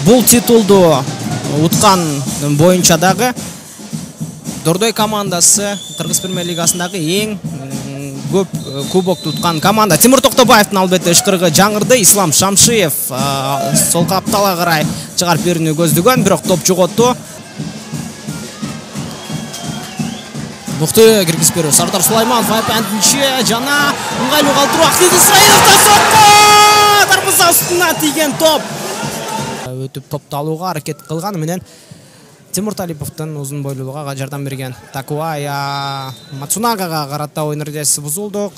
бул титулду уткан боюнча дагы Дордой командасы Кыргыз премьер лигасындагы эң көп кубокту уткан команда. Тимур Токтобаевдин албетте ышкырыгы жаңырды. Ислам Шамшиев сол капталга карай чыгарып берүүнү көздөгөн, бирок топ жоготту. Мукты киргизип берүү. Сардар Сулайманов айпантинче жана ыңгайлуу калтыруу. Ахмед Исраиловдон сокко! Дарбыза устуна тийген топ. Өтүп топту алууга аракет кылганы менен Тимур Талиповдун узун бойлуулуга жардам берген Такуая Мацунагага карата оюн эрежеси бузулду.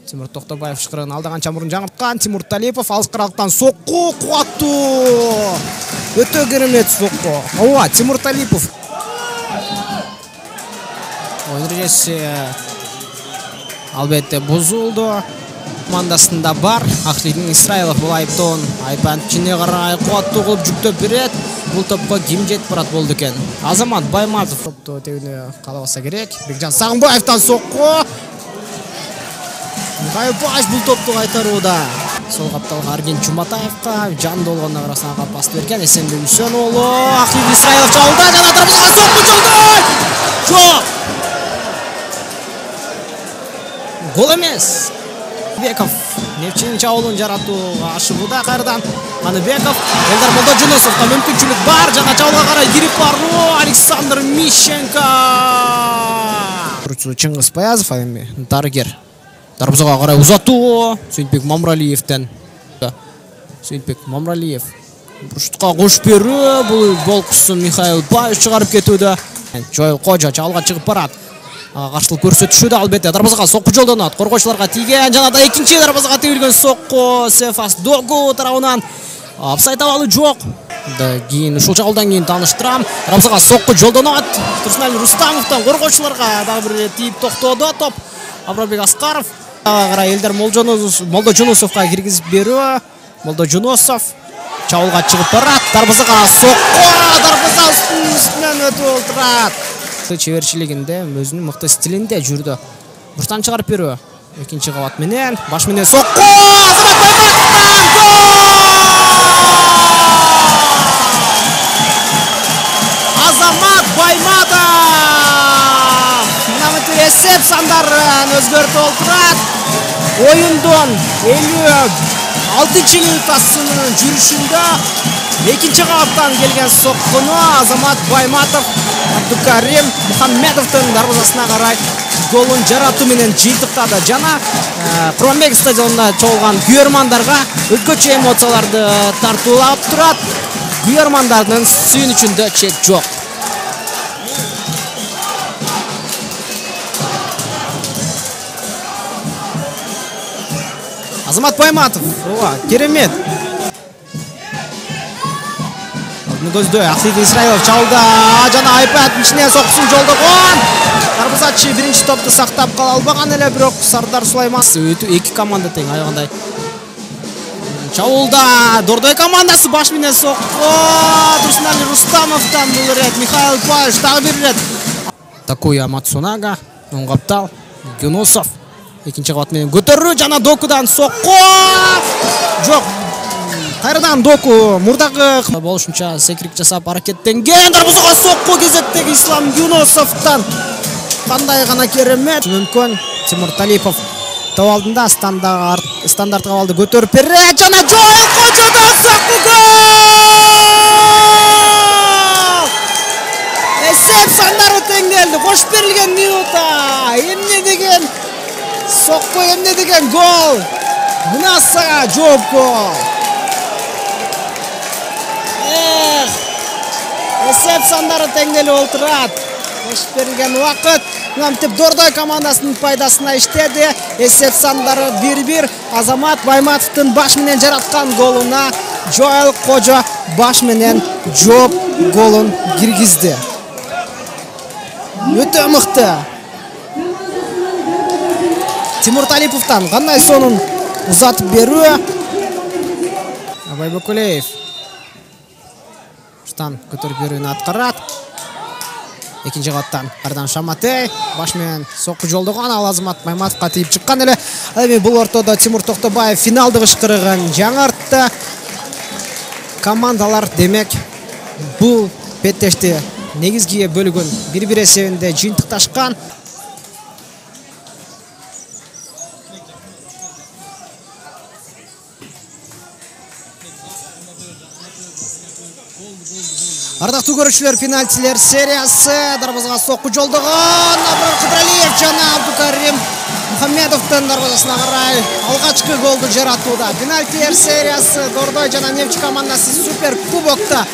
Тимур Токтобаев ышкырыгын алдаган чамурун жаңырткан. Тимур Талипов алыскыралыктан сокку кубаттуу. Өтө керемет сокку. Ооба, Тимур Талипов оюн эрежеси албетте бузулду. Командасында бар Ахмед Исраилов бул айыптоон айпантчине карай кубаттуу кылып жүктөп берет. Бул топко ким жетип барат болду экен? Азамат Байматов топту тебине калабаса керек. Бекжан Сагынбаевдон сокку. Кайпаш бул топту кайтарууда. Сол капталга Арген Чуматаевка жан болгондо арасына пас берген. Эсенбек Үсөнуулу Ахмед Исраилов чалды жана дарбызга сокку жолдой. Жок. Гол эмес. Беков Нефчинин чабуулун жаратууга ашыгууда кайрадан. Маныбеков, Элдар Молдожуносовго мүмкүнчүлүк бар, жана чабуулга карай кирип баруу Александр Мищенко. Чыңгыз Баязов эми дарыгер. Дарбызага карай узатуу Сүйүнбек Мамралиевден. Сүйүнбек Мамралиев бурчтукка кошуп берүү, бул болкусун Михаил Баев чыгарып кетүүдө. Жоэл Кожо чабуулга чыгып барат. Каршылык көрсөтүшүүдө албетте дарбызага сокку жолдонот. Коргоочуларга тийген жана да экинчи дарбызага тийилген сокку Сефас Догу тарабынан апсайт абалы жок. Да кийин ушул чабуулдан кийин тааныштырам. Дарбызага сокку жолдонот. Турсуналь Рустамовдон коргоочуларга дагы бир тийип токтоодо топ. Абрабек Аскаров карай Элдар Молдожуносовго киргизип берүү. Молдожуносов чабуулга чыгып барат. Дарбызага сокку, дарбыза үстүнөн өтүп отурат. Чеберчилигинде өзүнүн мыкты стилинде жүрдү. Буртан чыгарып берүү. Экинчи кабат менен баш менен сокку. Азамат Байматов мына эсеп сандарын өзгөртүп отурат. Оюндон 56 минутасынын жүрүшүндө экинчи кабаттан келген соккуну Азамат Байматов Абдукарим Мухаммедовдун дарбазасына карай голун жаратуу менен жыйынтыктады. Жана Курманбек стадионунда чогулган күйөрмандарга өзгөчө эмоцияларды тартуулап турат. Күйөрмандардын сүйүнүчүндө чек жок. Азамат Байматов, ооба, керемет. Көздөй Ахмед Исраилов чалды жана айпаттын ичине соккусун жолдогон. Дарбызачы биринчи топту сактап кала албаган эле, бирок Сардар Сулайманов эки команда тең аягандай. Чабуулда Дордой командасы баш менен сокку. Турсуналь Рустамовдон бул рет Михаил Паш дагы бир рет. Такуя Мацунага, оң каптал Гюнусов экинчи кабат менен көтөрүү жана Докудан сокку. Жок. Кайрадан Доку мурдагы болушунча секирик жасап аракеттенген. Дарбызага сокку кезектеги Ислам Юнусовдон. Кандай гана керемет. Мүмкүн Тимур Талипов топ алдында стандарт кабалды көтөрүп берет жана Жоэл Кожодон сокку гол! Эсеп сандары тең келди. Кош берилген минутта. Эмне деген сокку, эмне деген гол. Мына сага жооп гол. Эсеп сандары теңдели олтурат. Кош берилген убакыт мынтип Дордой командасынын пайдасына иштеди. Эсеп сандары 1-1. Азамат Байматовдун баш менен жараткан голуна Жоэл Кожо баш менен жооп голун киргизди. Өтө мыкты. Тимур Талиповдон кандай сонун узатып берүү. Абай Бөкөлеев көтөрүп берүүнү аткарат. Экинчи кабаттан Ардан Шаматей баш менен сокку жолдогон, ал Азамат Байматовго тийип чыккан эле. Эми бул ортодо Тимур Токтобаев финалдык ышкырыгын жаңыртты. командалар демек бул беттешти негизги бөлүгүн 1-1 эсебинде жыйынтыкташкан. Ардактуу көрүүчүлөр, пенальтилер сериясы. Дарбазага сокку жолдогон Абрар Кудралиев жана Абдукарим Мухаммедовдун дарбазасына карай алгачкы голду жаратууда. Пенальтилер сериясы Дордой жана Нефчи командасы Супер кубокта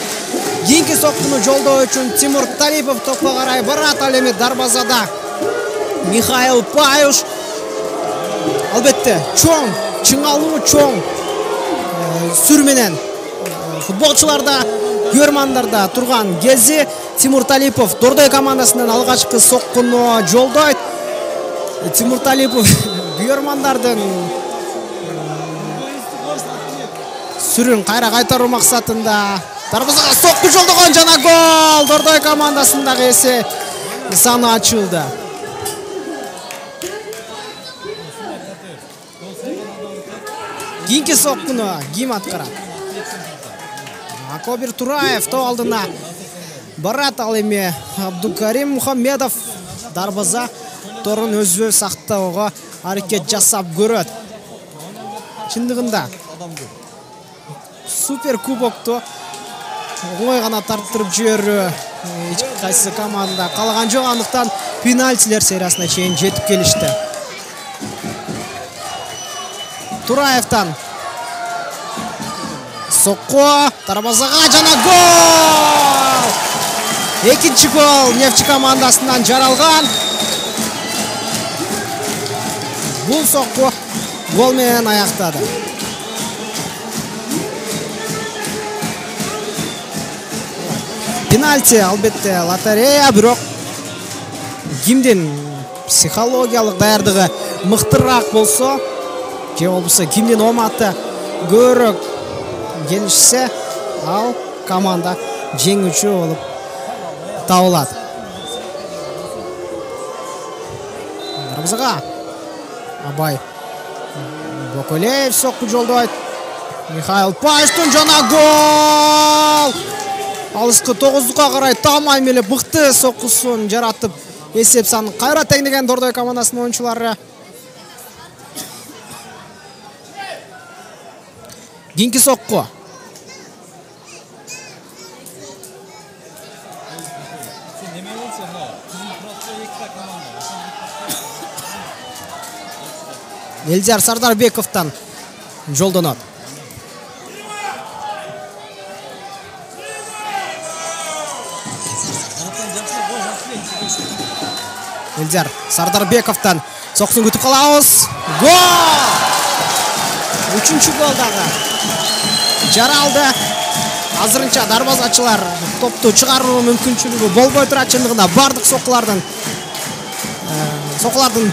кийинки соккуну жолдоо үчүн Тимур Талипов топко карай барат. Ал эми дарбазада Михаил Паюш. Албетте чоң, чыңалуу чоң сүр менен футболчуларда көрмандарда турган кези Тимур Талипов Дордой командасынын алгачкы соккуну жолдойт. Тимур Талипов көрмандардын сүрүн кайра кайтаруу максатында дарбазага сокку жолдогон жана гол. Дордой командасындагы эсе саны ачылды. Кийинки соккуну ким аткарат? Акобир Тураев топ алдына барат. Ал эми Абдукарим Мухаммедов дарбаза торун өзү сактоого аракет жасап көрөт. Чындыгында Супер кубокту оңой гана тарттырып жиберүү эч кайсы команда калаган жок, андыктан пенальтилер сериясына чейин жетип келишти. Тураевтан сокку дарбазага жана гол! Экинчи гол Нефчи командасынан жаралган. Бул сокку гол менен аяктады. Пенальти албетте лотерея, бирок кимдин психологиялык даярдыгы мыктыраак болсо, же болбосо кимдин оматы көбүрөөк келишсе, ал команда жеңүүчү болуп табылат. Дарбазага Абай Боколеев сокку жолдойт. Михаил Паюштун жана гол! Алыскы 9-ка карай тамам эле быкты соккусун жаратып эсеп санын кайра теңдеген Дордой командасынын оюнчулары. Кийинки сокку Элдияр Сардарбековтан жолдонот. Элдияр Сардарбековтан соккусун күтүп калабыз. Гол! Үчүнчү гол дагы жаралды. Азырынча дарбазачылар топту чыгаруу мүмкүнчүлүгү болбой турат. Чындыгында бардык соккулардын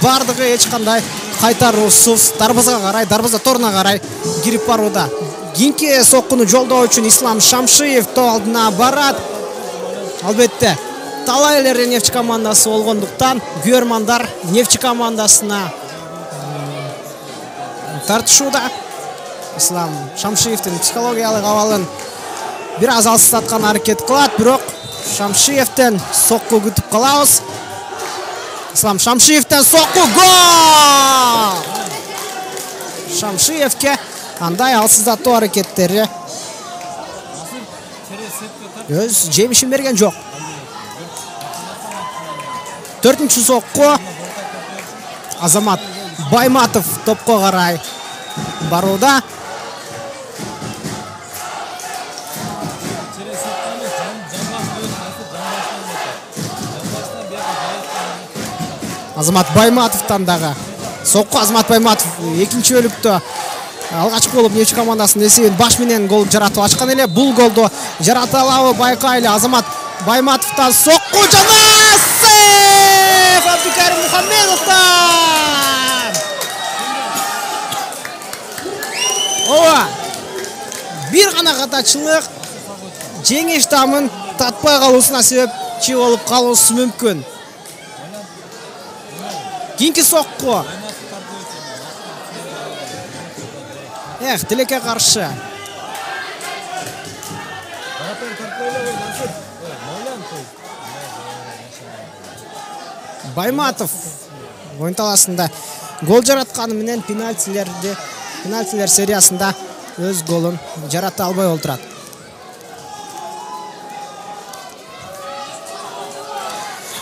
бардыгы эч кандай кайтаруусуз дарбазага карай, дарбаза торуна карай кирип барууда. Кийинки соккуну жолдоо үчүн Ислам Шамшиев топ алдына барат. Албетте талай эле Нефчи командасы болгондуктан көрмандар Нефчи командасына тартышууда. Ислам Шамшиевдин психологиялык абалын бир аз алсаткан аракет кылат, бирок Шамшиевден сокку күтүп калабыз. Ислам Шамшиевден сокку, гол! Шамшиевке андай алсыздатуу аракеттери өз жемишин берген жок. 4-чү сокку Азамат Байматов топко карай барууда. Азамат Байматовтан дагы сокку. Азамат Байматов экинчи бөлүктө алгачкы болуп Нефчи командасынын эсебин баш менен гол жаратып ачкан эле. Бул голду жарата алабы байкайлы. Азамат Байматовтан сокку жана сейф Абдукарим Мухаммедовтан. Ооба, бир гана катачылык жеңиш тамын татпай калуусуна себепчи болуп калуусу мүмкүн. Кийинки сокку Тилекке каршы Байматов ойын таласында гол жаратканы менен пенальтилер сериясында өз голун жарата албай олтурат.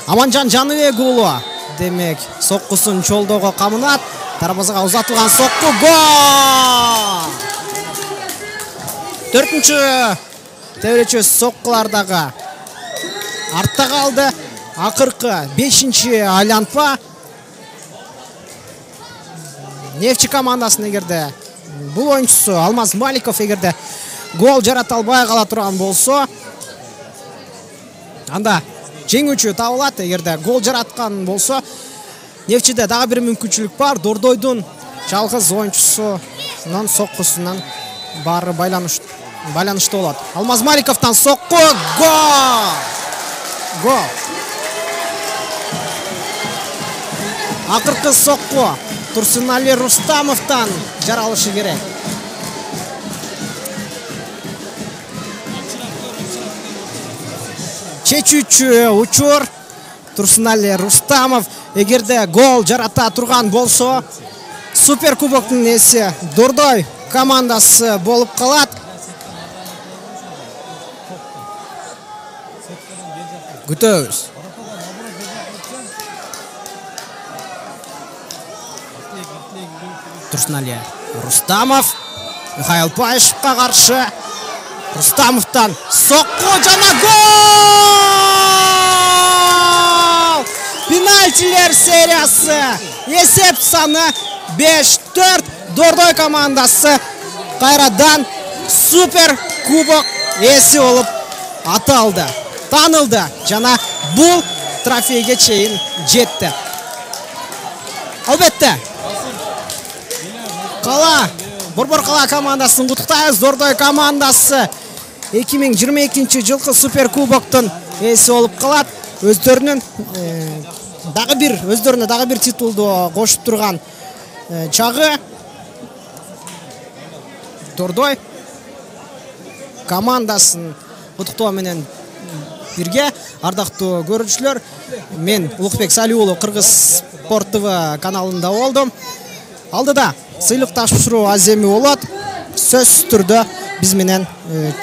Аманжан Жаныбек уулу демек соккусун чолдоого камынат. Дарбазага узатылган сокку, гол! 4-чү тевречө соккулардагы артта калды. Акыркы 5-чи айланпа Нефчи командасына эгерде бул оюнчусу Алмаз Маликов эгерде гол жарата албай кала турган болсо, анда жеңүүчү табылат. Эгерде гол жараткан болсо, Нефчиде дагы бир мүмкүнчүлүк бар. Дордойдун жалгыз оюнчусунун соккусунан баары байланыштуу болот. Алмаз Маликовтан сокку, гол! Гол! Акыркы сокку Турсунали Рустамовтан жаралышы керек. Чечүүчү учур Турсунали Рустамов эгерде гол жарата турган болсо, Супер кубоктун ээси Дордой командасы болуп калат. Күтөбүз. Турсунали Рустамов Михаил Паишевка каршы. Рустамовтан сокку жана гол! Пенальтилер сериясы. Эсеп саны 5-4. Дордой командасы кайрадан Супер кубок ээси болуп аталды. Танылды жана бул трофейге чейин жетти. Албетте Борбор кала командасын куттуктайбыз. Дордой командасы 2022 жылкы Супер кубоктун ээси болуп калат. Өздөрүнө дагы бир титулду кошуп турган чагы. Дордой командасын куттуктоо менен бирге, ардактуу көрүүчүлөр, мен Улукбек Салиулу Кыргыз Спорт ТВ каналында болдум. Алдыда сыйлык тапшыруу аземи болот. Сөзсүз түрдө биз менен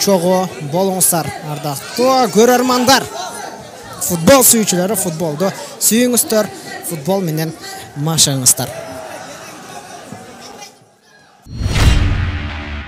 чогуу болуңуздар, ардактуу көрөрмандар. Футбол сүйүүчүлөрү, футболду сүйүңүздөр, футбол менен машыгыңыздар.